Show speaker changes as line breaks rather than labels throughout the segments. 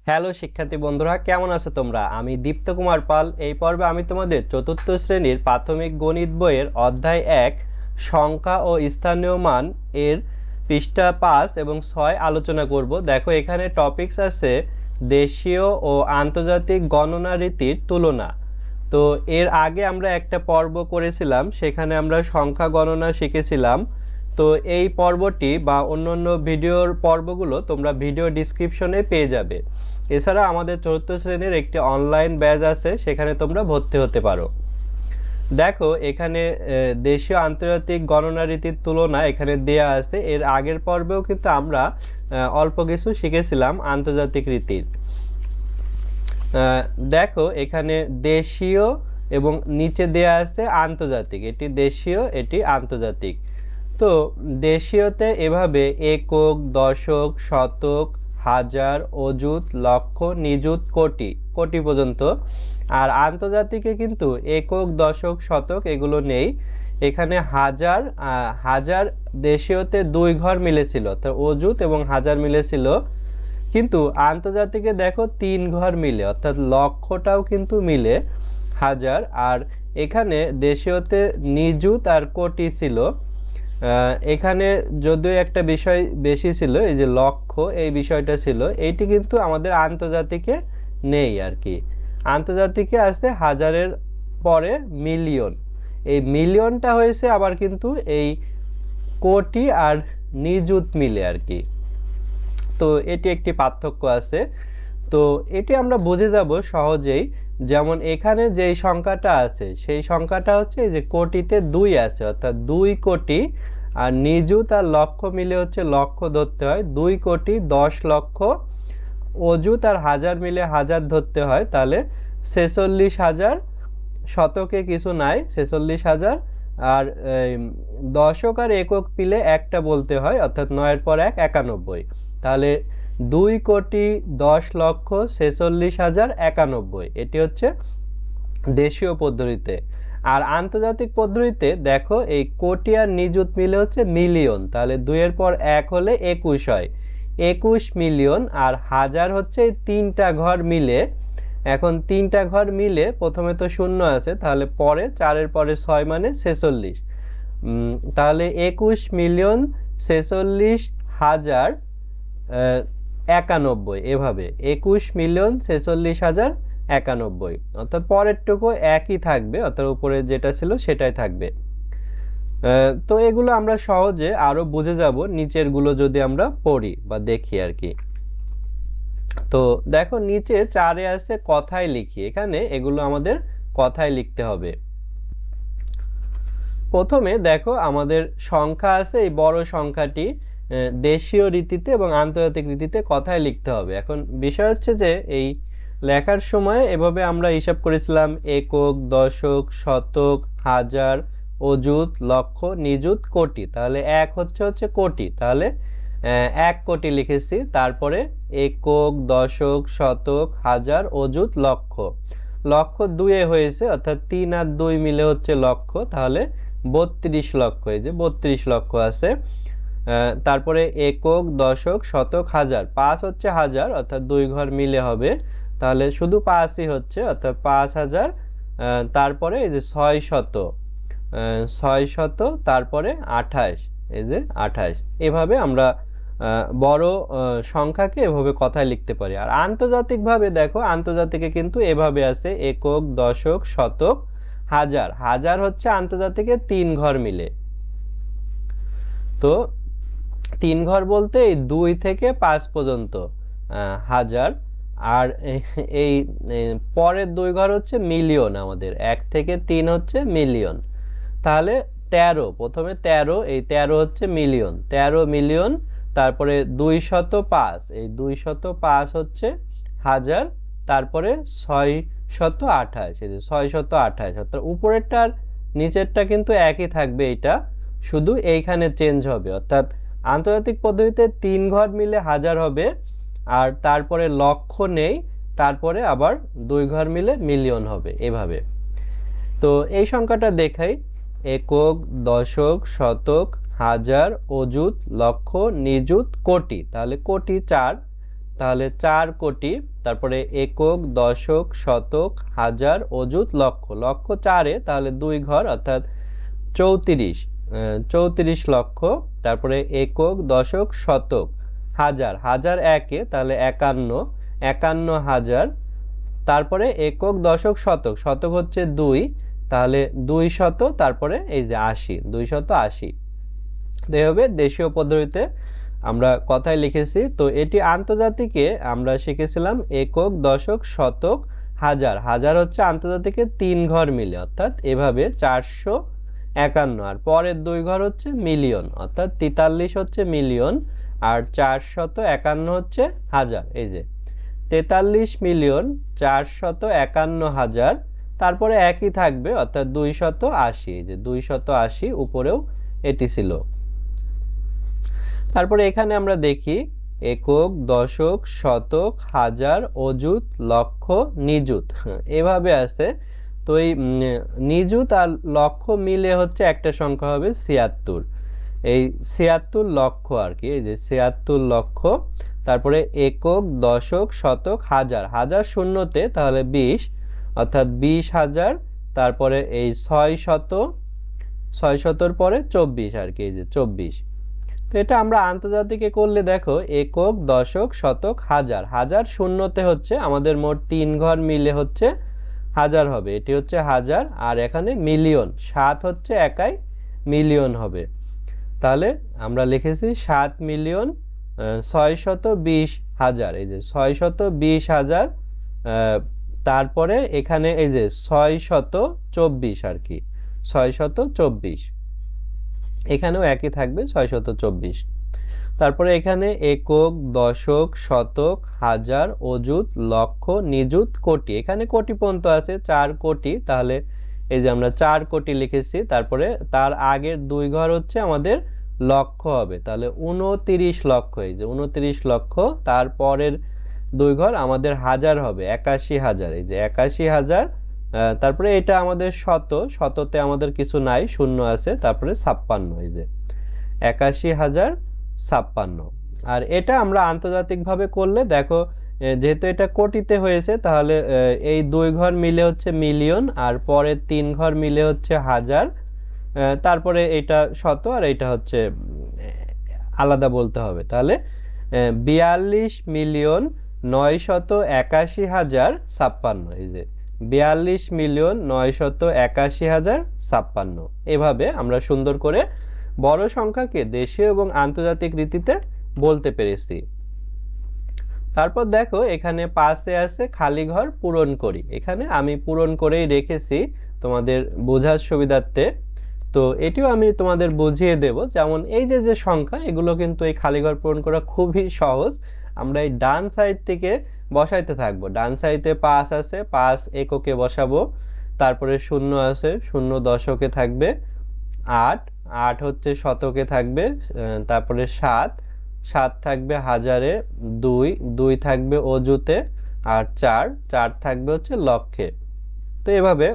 Hello শিক্ষার্থী বন্ধুরা, কেমন আছো তোমরা? আমি দীপ্ত কুমার পাল। এই পর্বে আমি তোমাদের চতুর্থ শ্রেণীর প্রাথমিক গণিত বইয়ের অধ্যায় 1 সংখ্যা ও স্থানীয় মান এর পৃষ্ঠা 5 এবং 6 আলোচনা করব। দেখো, এখানে টপিকস আছে দেশীয় ও আন্তর্জাতিক গণনা রীতির তুলনা। তো এর আগে আমরা একটা পর্ব করেছিলাম, সেখানে আমরা সংখ্যা গণনা শিখেছিলাম। তো এই পর্বটি বা অন্যান্য ভিডিওর পর্বগুলো তোমরা ভিডিও ডিসক্রিপশনে পেয়ে যাবে। এছাড়া আমাদের চতুর্থ শ্রেণীর একটি অনলাইন ব্যাচ আছে, সেখানে তোমরা ভর্তি হতে পারো। দেখো, এখানে দেশীয় আন্তর্জাতিক গণনা রীতির তুলনা এখানে দেয়া আছে। এর আগের পর্বেও কিন্তু আমরা অল্প কিছু শিখেছিলাম আন্তর্জাতিক রীতির। দেখো, এখানে দেশীয় এবং নিচে দেয়া আছে আন্তর্জাতিক। এটি দেশীয়, এটি আন্তর্জাতিক। তো দেশীয়তে এভাবে একক, দশক, শতক, হাজার, অযুত, লক্ষ, নিযুত, কোটি, কোটি পর্যন্ত। আর আন্তর্জাতিকে কিন্তু একক, দশক, শতক এগুলো নেই। এখানে হাজার হাজার দেশীয়তে 2 ঘর মিলেছিল, তো অযুত এবং হাজার মিলেছিল। কিন্তু আন্তর্জাতিকে দেখো 3 ঘর মিলে, অর্থাৎ লক্ষটাও কিন্তু মিলে হাজার। আর এখানে দেশীয়তে নিযুত আর কোটি ছিল। এখানে যদিও একটা বিষয় বেশি ছিল, এই যে লক্ষ, এই বিষয়টা ছিল, এইটি কিন্তু আমাদের আন্তর্জাতিকে নেই আর কি। আন্তর্জাতিকে আছে হাজারের পরে মিলিয়ন। এই মিলিয়নটা হয়েছে আবার কিন্তু এই কোটি আর নিযুত মিলে আর কি। তো এটি একটি পার্থক্য আছে। তো এটি আমরা বুঝে যাব সহজেই। যেমন এখানে যেই সংখ্যাটা আছে সেই সংখ্যাটা হচ্ছে এই যে কোটিতে 2 আছে, অর্থাৎ 2 কোটি। আর নিযুত আর লক্ষ মিলে হচ্ছে লক্ষ ধরতে হয়, 2 কোটি 10 লক্ষ। অযুত আর হাজার মিলে হাজার ধরতে হয়, তাহলে 46,000। শতকে কিছু নাই, 46,000। আর দশক আর একক মিলে একটা বলতে হয়, অর্থাৎ 9-এর পর 1 91। তাহলে 2 কোটি 10 লক্ষ 46,091। এটি হচ্ছে দেশীয় পদ্ধতিতে। আর আন্তর্জাতিক পদ্ধতিতে দেখো, এই কোটি আর নিযুত মিলে হচ্ছে মিলিয়ন, তাহলে 2-এর পর 1 হলে 21 হয়, 21 মিলিয়ন। আর হাজার হচ্ছে এই 3টা ঘর মিলে। এখন 3টা ঘর মিলে প্রথমে তো শূন্য আছে, তাহলে পরে 4-এর পরে 6 মানে 46। তাহলে 21 মিলিয়ন 46,091। এভাবে 21 মিলিয়ন 46,091, অর্থাৎ পরেরটুকু একই থাকবে, অর্থাৎ উপরে যেটা ছিল সেটাই থাকবে। তো এগুলো আমরা সহজে আরো বুঝে যাব নিচেরগুলো যদি আমরা পড়ি বা দেখি আর কি। তো দেখো, নিচে 4-এ আছে কথায় লিখি। এখানে এগুলো আমাদের কথায় লিখতে হবে। প্রথমে দেখো, আমাদের সংখ্যা আছে, এই বড় সংখ্যাটি দেশীয় রীতিতে এবং আন্তর্জাতিক রীতিতে কথায় লিখতে হবে। এখন বিষয় হচ্ছে যে এই লেখার সময় এভাবে আমরা হিসাব করেছিলাম একক, দশক, শতক, হাজার, অযুত, লক্ষ, নিযুত, কোটি। তাহলে এক হচ্ছে কোটি, তাহলে 1 কোটি লিখেছি। তারপরে একক, দশক, শতক, হাজার, অযুত, লক্ষ। লক্ষ 2-এ হয়েছে, অর্থাৎ 3 আর 2 মিলে হচ্ছে লক্ষ, তাহলে 32 লক্ষ। এই যে 32 লক্ষ আছে। তারপরে একক, দশক, শতক, হাজার। 5 হচ্ছে হাজার, অর্থাৎ 2 ঘর মিলে হবে, তাহলে শুধু 5ই হচ্ছে, অর্থাৎ 5,000। তারপরে এই যে 600, 600, তারপরে 28, এই যে 28। এভাবে আমরা বড় সংখ্যাকে এভাবে কথায় লিখতে পারি। আর আন্তর্জাতিকভাবে দেখো, আন্তর্জাতিকে কিন্তু এভাবে আছে একক, দশক, শতক, হাজার। হাজার হচ্ছে আন্তর্জাতিকে 3 ঘর মিলে। তো 3 ঘর বলতে এই 2 থেকে 5 পর্যন্ত হাজার। আর এই পরের 2 ঘর হচ্ছে মিলিয়ন, আমাদের 1 থেকে 3 হচ্ছে মিলিয়ন। তাহলে 13, প্রথমে 13, এই 13 হচ্ছে মিলিয়ন, 13 মিলিয়ন। তারপরে 205, এই 205 হচ্ছে হাজার। তারপরে 628, এই যে 628, অর্থাৎ উপরেরটার নিচেরটা কিন্তু একই থাকবে, এইটা শুধু এইখানে চেঞ্জ হবে। অর্থাৎ আন্তর্জাতিক পদ্ধতিতে 3 ঘর মিলে হাজার হবে, আর তারপরে লক্ষ নেই, তারপরে আবার 2 ঘর মিলে মিলিয়ন হবে এভাবে। তো এই সংখ্যাটা দেখাই, একক, দশক, শতক, হাজার, অযুত, লক্ষ, নিযুত, কোটি। তাহলে কোটি 4, তাহলে 4 কোটি, তারপরে একক, দশক, শতক, হাজার, অযুত, লক্ষ। লক্ষ 4-এ তাহলে 2 ঘর অর্থাৎ 34 লক্ষ, তারপরে একক, দশক, শতক, হাজার, হাজার 1-এ তাহলে 51 হাজার, তারপরে একক, দশক, শতক, শতক হচ্ছে 2 তাহলে 200, তারপরে এই যে 80, 280। তো এইভাবে দেশীয় পদ্ধতিতে আমরা কথায় লিখেছি। তো এটি আন্তর্জাতিকে আমরা শিখেছিলাম একক, দশক, শতক, হাজার। হাজার হচ্ছে আন্তর্জাতিকে 3 ঘর মিলে, অর্থাৎ এভাবে 451, আর পরের 2 ঘর হচ্ছে মিলিয়ন, অর্থাৎ 43 হচ্ছে মিলিয়ন, আর 451 হচ্ছে হাজার। এই যে 43,451,000, তারপরে একই থাকবে অর্থাৎ 280, এই যে 280 উপরেও এটি ছিল। তারপরে এখানে আমরা দেখি একক, দশক, শতক, হাজার, অযুত, লক্ষ, নিযুত, এভাবে আছে। তো এই নিযুত আর লক্ষ মিলে হচ্ছে একটা সংখ্যা হবে 76, এই 76 লক্ষ আর কি। এই যে 76 লক্ষ, তারপরে একক, দশক, শতক, হাজার, হাজার শূন্যতে তাহলে 20 অর্থাৎ 20,000, তারপরে এই 600 পরে 24 আর কি, এই যে 24। তো এটা আমরা আন্তর্জাতিকে করলে দেখো একক, দশক, শতক, হাজার, হাজার শূন্যতে হচ্ছে আমাদের মোট 3 ঘর মিলে হচ্ছে হাজার হবে, এটি হচ্ছে হাজার। আর এখানে মিলিয়ন 7 হচ্ছে একাই মিলিয়ন হবে, তাহলে আমরা লিখেছি 7,620,000, এই যে 620,000, তারপরে এখানে এই যে 624 আর কি, 624, এখানেও একই থাকবে 624। তারপরে এখানে একক, দশক, শতক, হাজার, অযুত, লক্ষ, নিযুত, কোটি, এখানে কোটি পর্যন্ত আছে 4 কোটি, তাহলে এই যে আমরা 4 কোটি লিখেছি। তারপরে তার আগের 2 ঘর হচ্ছে আমাদের লক্ষ হবে, তাহলে 29 লক্ষ, এই যে 29 লক্ষ, তারপরের 2 ঘর আমাদের হাজার হবে 81,000, এই যে 81,000, তারপরে এটা আমাদের শততে আমাদের কিছু নাই, শূন্য আছে, তারপরে 56, এই যে 81,056। আর এটা আমরা আন্তর্জাতিকভাবে করলে দেখো যেহেতু এটা কোটিতে হয়েছে তাহলে এই 2 ঘর মিলে হচ্ছে মিলিয়ন, আর পরের 3 ঘর মিলে হচ্ছে হাজার, তারপরে এটা শত, আর এটা হচ্ছে আলাদা বলতে হবে। তাহলে 42,981,056, এই যে 42,981,056, এভাবে আমরা সুন্দর করে বড় সংখ্যাকে দেশীয় এবং আন্তর্জাতিক রীতিতে বলতে পেরেছি। তারপর দেখো এখানে পাশে আছে খালি ঘর পূরণ করি, এখানে আমি পূরণ করেই রেখেছি তোমাদের বোঝার সুবিধার্থে। তো এটিও আমি তোমাদের বুঝিয়ে দেব, যেমন এই যে সংখ্যা এগুলো কিন্তু এই খালি ঘর পূরণ করা খুবই সহজ। আমরা এই ডান সাইড থেকে বসাইতে থাকবো, ডান সাইডে 5 আছে, 5 এককে বসাবো, তারপরে 0 আছে, 0 দশকে থাকবে, 8 হচ্ছে শতকে থাকবে, তারপরে 7 থাকবে হাজারে, 2 থাকবে অযুতে, আর 4 থাকবে হচ্ছে লক্ষে। তো এভাবে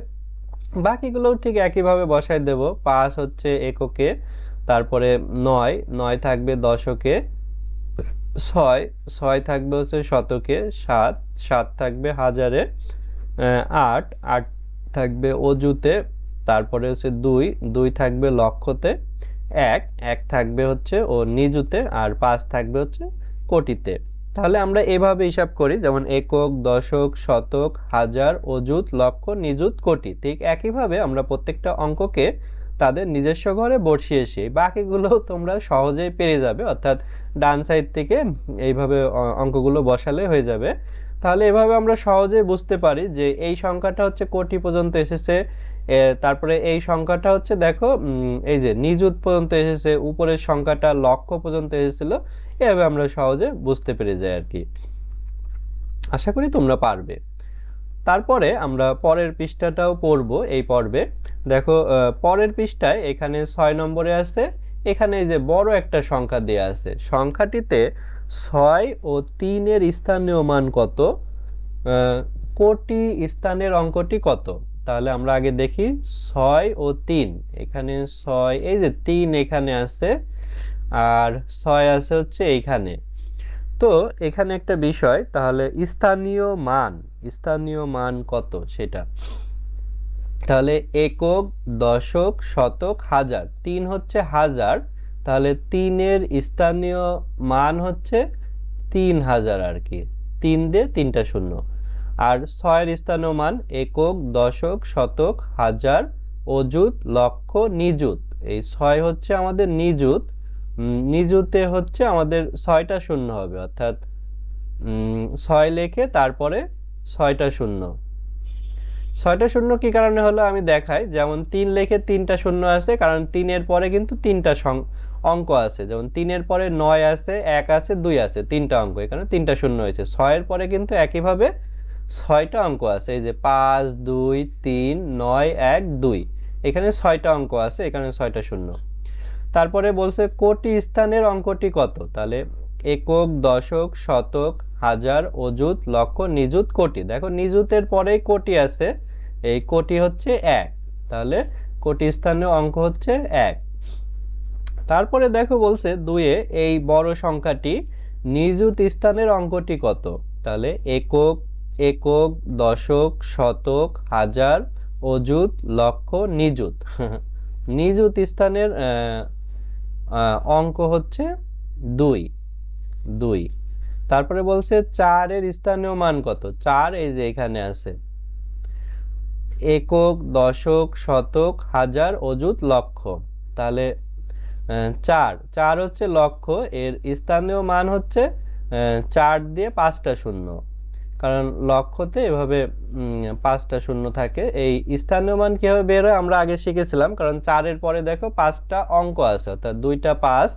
বাকিগুলোও ঠিক একইভাবে বসাই দেব। 5 হচ্ছে এককে, তারপরে 9 থাকবে দশকে, 6 থাকবে হচ্ছে শতকে, 7 থাকবে হাজারে, 8 থাকবে অযুতে, তারপরে হচ্ছে 2 থাকবে লক্ষতে, 1 থাকবে হচ্ছে ও নিযুতে, আর 5 থাকবে হচ্ছে কোটিতে। তাহলে আমরা এভাবে হিসাব করি, যেমন একক, দশক, শতক, হাজার, অযুত, লক্ষ, নিযুত, কোটি। ঠিক একইভাবে আমরা প্রত্যেকটা অঙ্ককে তাদের নিজস্ব ঘরে বসিয়েছি, বাকিগুলো তোমরা সহজেই পেরে যাবে, অর্থাৎ ডান সাইড থেকে এইভাবে অঙ্কগুলো বসালে হয়ে যাবে। তাহলে এভাবে আমরা সহজেই বুঝতে পারি যে এই সংখ্যাটা হচ্ছে কোটি পর্যন্ত এসেছে, তারপরে এই সংখ্যাটা হচ্ছে দেখো এই যে নিযুত পর্যন্ত এসেছে, উপরের সংখ্যাটা লক্ষ পর্যন্ত এসেছিল। এভাবে আমরা সহজে বুঝতে পেরে যাই আর কি। আশা করি তোমরা পারবে। তারপরে আমরা পরের পৃষ্ঠাটাও পড়ব এই পর্বে। দেখো পরের পৃষ্ঠায় এখানে 6 নম্বরে আছে, এখানে যে বড় একটা সংখ্যা দেয়া আছে, সংখ্যাটিতে 6 ও 3 এর স্থানীয় মান কত, কোটি স্থানের অঙ্কটি কত। তাহলে আমরা আগে দেখি 6 ও 3, এখানে 6, এই যে 3 এখানে আছে, আর 6 আছে হচ্ছে এইখানে। তো এখানে একটা বিষয়, তাহলে স্থানীয় মান কত সেটা, তাহলে একক, দশক, শতক, হাজার, 3 হচ্ছে হাজার, তাহলে 3-এর স্থানীয় মান হচ্ছে 3000 আর কি, 3 দিয়ে 3টা শূন্য। আর 6-এর স্থানীয় মান একক, দশক, শতক, হাজার, অযুত, লক্ষ, নিযুত। এই 6 হচ্ছে আমাদের নিযুত, নিযুতে হচ্ছে আমাদের 6টা শূন্য হবে, অর্থাৎ 6 লেখে তারপরে 6টা শূন্য। 6টা শূন্য কি কারণে হলো আমি দেখাই, যেমন 3 লেখে 3টা শূন্য আছে, কারণ 3-এর পরে কিন্তু 3টা অঙ্ক আছে, যেমন 3-এর পরে 9 আছে, 1 আছে, 2 আছে, 3টা অঙ্ক, এখানে 3টা শূন্য হয়েছে। 6-এর পরে কিন্তু একইভাবে 6টা অঙ্ক আছে, এই যে 5, 2, 3, 9, 1, 2, এখানে 6টা অঙ্ক আছে, এখানে 6টা শূন্য। তারপরে বলছে কোটি স্থানের অঙ্কটি কত, তাহলে একক, দশক, শতক, হাজার, অযুত, লক্ষ, নিযুত, কোটি। দেখো নিযুতের পরেই কোটি আছে, এই কোটি হচ্ছে 1, তাহলে কোটি স্থানীয় অঙ্ক হচ্ছে 1। তারপরে দেখো বলছে 2-এ এই বড় সংখ্যাটি নিযুত স্থানের অঙ্কটি কত, তাহলে একক, একক, দশক, শতক, হাজার, অযুত, লক্ষ, নিযুত। নিযুত স্থানের অঙ্ক হচ্ছে 2। তারপরে বলছে 4-এর স্থানীয় মান কত, 4 এই যে এখানে আছে, একক, দশক, শতক, হাজার, অযুত, লক্ষ, তাহলে 4 হচ্ছে লক্ষ, এর স্থানীয় মান হচ্ছে 4 দিয়ে 5টা শূন্য, কারণ লক্ষতে এভাবে 5টা শূন্য থাকে। এই স্থানীয় মান কীভাবে বের হয় আমরা আগে শিখেছিলাম, কারণ 4-এর পরে দেখো 5টা অঙ্ক আছে, অর্থাৎ 2টা 5,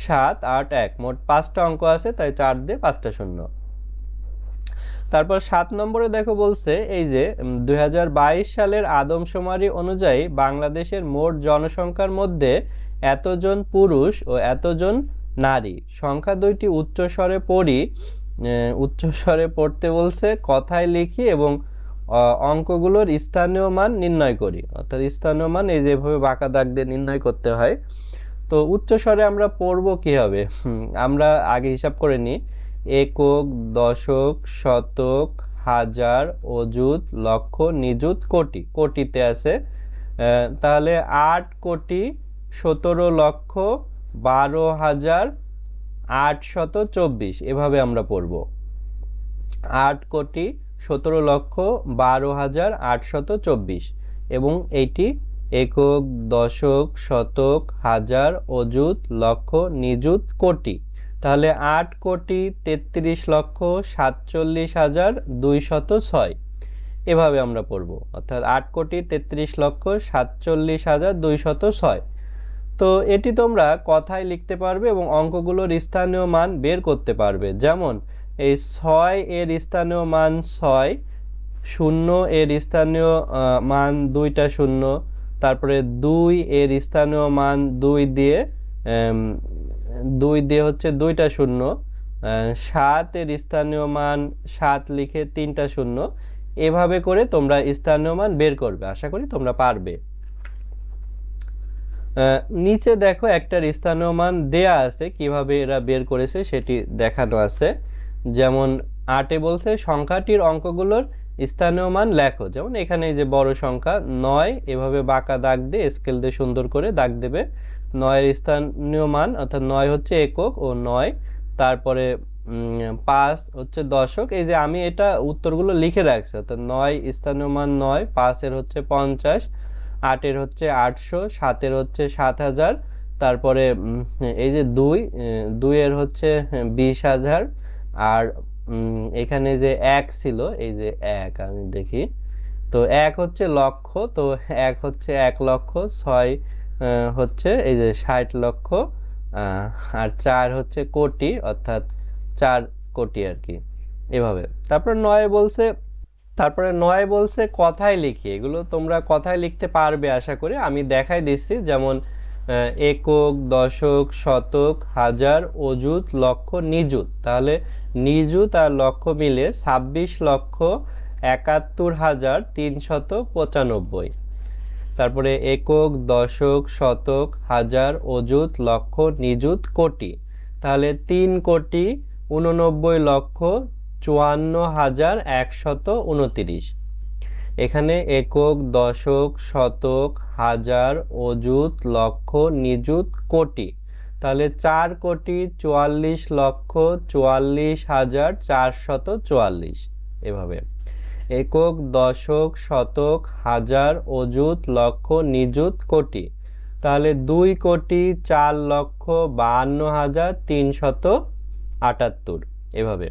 7, 8, 1, মোট 5টা অঙ্ক আছে, তাই 4 দিয়ে 5টা শূন্য। তারপর 7 নম্বরে দেখো বলছে এই যে 2022 সালের আদমশুমারি অনুযায়ী বাংলাদেশের মোট জনসংখ্যার মধ্যে এতজন পুরুষ ও এতজন নারী, সংখ্যা দুইটি উচ্চস্বরে পড়ি, উচ্চস্বরে পড়তে বলছে, কথায় লিখি এবং অঙ্কগুলোর স্থানীয় মান নির্ণয় করি। অর্থাৎ স্থানীয় মান এই যেভাবে বাঁকা দাগ দিয়ে নির্ণয় করতে হয়। তো উচ্চস্বরে আমরা পড়ব কীভাবে, আমরা আগে হিসাব করে নিই, একক, দশক, শতক, হাজার, অযুত, লক্ষ, নিযুত, কোটি, কোটিতে আছে, তাহলে 8,17,12,824 এভাবে আমরা পড়ব, 8,17,12,824, এবং এইটি একক, দশক, শতক, হাজার, অযুত, লক্ষ, নিযুত, কোটি, তাহলে 8,33,47,206 এভাবে আমরা পড়ব, অর্থাৎ 8,33,47,206। তো এটি তোমরা কথায় লিখতে পারবে এবং অঙ্কগুলোর স্থানীয় মান বের করতে পারবে। যেমন এই 6 এর স্থানীয় মান 6, 0 এর স্থানীয় মান 2টা শূন্য, তারপরে 2 এর স্থানীয় মান 2 দিয়ে হচ্ছে 2টা শূন্য, 7 এর স্থানীয় মান 7 লিখে 3টা শূন্য, এভাবে করে তোমরা স্থানীয় মান বের করবে, আশা করি তোমরা পারবে। নিচে দেখো একটার স্থানীয় মান দেয়া আছে, কিভাবে এরা বের করেছে সেটি দেখানো আছে। যেমন 8-এ বলছে সংখ্যাটির অঙ্কগুলোর স্থানীয় মান লেখো, যেমন এখানে যে বড় সংখ্যা 9, এভাবে বাঁকা দাগ দিয়ে স্কেল দিয়ে সুন্দর করে দাগ দেবে। 9-এর স্থানীয় মান, অর্থাৎ 9 হচ্ছে একক ও 9, তারপরে 5 হচ্ছে দশক। এই যে আমি এটা উত্তরগুলো লিখে রাখছি, অর্থাৎ 9 স্থানীয় মান 9, 5-এর হচ্ছে 50, 8-এর হচ্ছে 800, 7-এর হচ্ছে 7,000, তারপরে এই যে 2-এর হচ্ছে 20,000, আর এখানে যে 1 ছিল, এই যে 1 আমি দেখি, তো 1 হচ্ছে লক্ষ, তো 1 হচ্ছে 1 লক্ষ, 6 হচ্ছে এই যে 60 লক্ষ, আর 4 হচ্ছে কোটি, অর্থাৎ 4 কোটি আর কি, এভাবে। তারপরে 9 বলছে কথায় লিখি, এগুলো তোমরা কথায় লিখতে পারবে আশা করি, আমি দেখাই দিচ্ছি। যেমন একক, দশক, শতক, হাজার, অযুত, লক্ষ, নিযুত, তাহলে নিযুত আর লক্ষ মিলে 26,71,395। তারপরে একক, দশক, শতক, হাজার, অযুত, লক্ষ, নিযুত, কোটি, তাহলে 3,59,71,395। 89,54,129। এখানে একক, দশক, শতক, হাজার, অযুত, লক্ষ, নিযুত, কোটি। তাহলে 4,44,44,444 এভাবে। একক, দশক, শতক, হাজার, অযুত, লক্ষ, নিযুত, কোটি। তাহলে 2,04,52,378 এভাবে।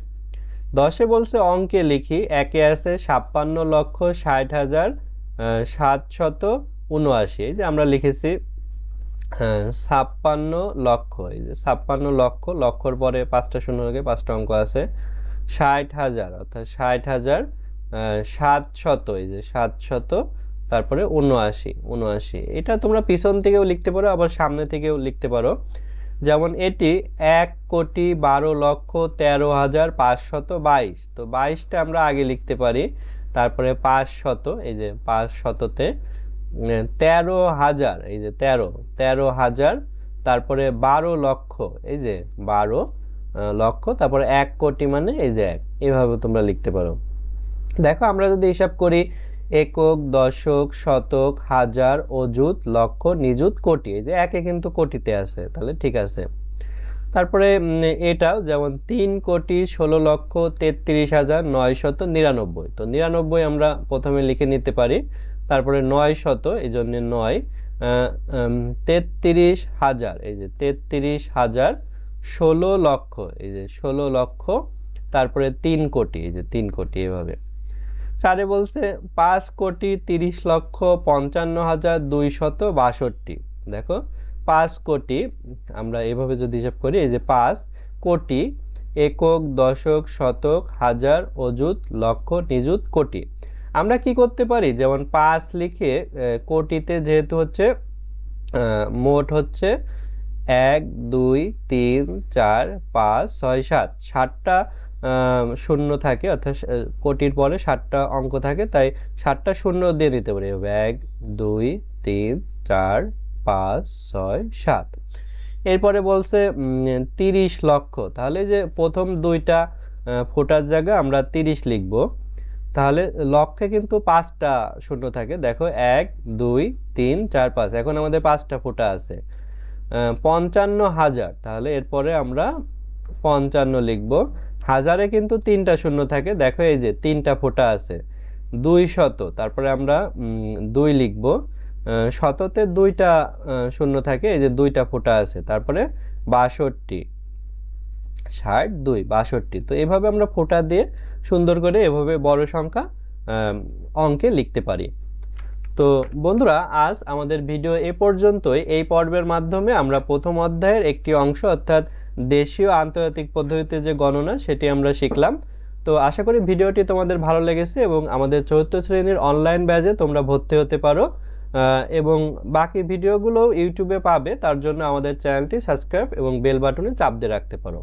10-এ বলছে অঙ্কে লিখি, একে আছে 56,60,779। এই যে আমরা লিখেছি 56 লক্ষ, এই যে 56 লক্ষ, লক্ষর পরে 5টা শূন্য লাগে, 5টা অঙ্ক আছে। 60,000 অর্থাৎ 60,700, এই যে 700, তারপরে 79। এটা তোমরা পিছন থেকেও লিখতে পারো, আবার সামনে থেকেও লিখতে পারো। যেমন এটি 1,12,13,522। তো 22টা আমরা আগে লিখতে পারি, তারপরে 500, এই যে 500-তে 13,000, এই যে 13,000, তারপরে 12 লক্ষ, এই যে 12 লক্ষ, তারপরে 1 কোটি মানে এই যে 1। এইভাবে তোমরা লিখতে পারো। দেখো আমরা যদি হিসাব করি, একক, দশক, শতক, হাজার, অযুত, লক্ষ, নিযুত, কোটি, এই যে একে কিন্তু কোটিতে আছে, তাহলে ঠিক আছে। তারপরে এটাও যেমন 3,16,33,999। তো 99 আমরা প্রথমে লিখে নিতে পারি, তারপরে 900, এই জন্য 9, 33,000, এই যে 33,000, 16 লক্ষ, এই যে 16 লক্ষ, তারপরে 3 কোটি, এই যে 3 কোটি এভাবে। 4-এ বলছে 5,30,55,262। দেখো 5 কোটি আমরা এভাবে যদি হিসাব করি, এই যে 5 কোটি, একক, দশক, শতক, হাজার, অযুত, লক্ষ, নিযুত, কোটি। আমরা কি করতে পারি, যেমন 5 লিখে কোটিতে যেহেতু হচ্ছে মোট হচ্ছে 1, 2, 3, 4, 5, 6, 7, 7টা শূন্য থাকে, অর্থাৎ কোটির পরে 7টা অঙ্ক থাকে, তাই 7টা শূন্য দিয়ে নিতে পারি। 1, 2, 3, 4, 5, 6, 7। এরপরে বলছে 30 লক্ষ। তাহলে যে প্রথম দুইটা ফোটার জায়গা আমরা 30 লিখব, তাহলে লক্ষে কিন্তু 5টা শূন্য থাকে। দেখো 1, 2, 3, 4, 5, এখন আমাদের 5টা ফোটা আছে। 55,000, তাহলে এরপরে আমরা 55 লিখব। হাজারে কিন্তু 3টা শূন্য থাকে, দেখো এই যে 3টা ফোঁটা আছে। 200, তারপরে আমরা 2 লিখব। শততে 2টা শূন্য থাকে, এই যে 2টা ফোঁটা আছে, তারপরে 62, 62, 62। তো এভাবে আমরা ফোঁটা দিয়ে সুন্দর করে এভাবে বড় সংখ্যা অঙ্কে লিখতে পারি। তো বন্ধুরা, আজ আমাদের ভিডিও এ পর্যন্তই। এই পর্বের মাধ্যমে আমরা প্রথম অধ্যায়ের একটি অংশ, অর্থাৎ দেশীয় আন্তর্জাতিক পদ্ধতিতে যে গণনা, সেটি আমরা শিখলাম। তো আশা করি ভিডিওটি তোমাদের ভালো লেগেছে এবং আমাদের 4র্থ শ্রেণীর অনলাইন ব্যাচে তোমরা ভর্তি হতে পারো, এবং বাকি ভিডিওগুলো ইউটিউবে পাবে। তার জন্য আমাদের চ্যানেলটি সাবস্ক্রাইব এবং বেল বাটনে চাপ দিয়ে রাখতে পারো।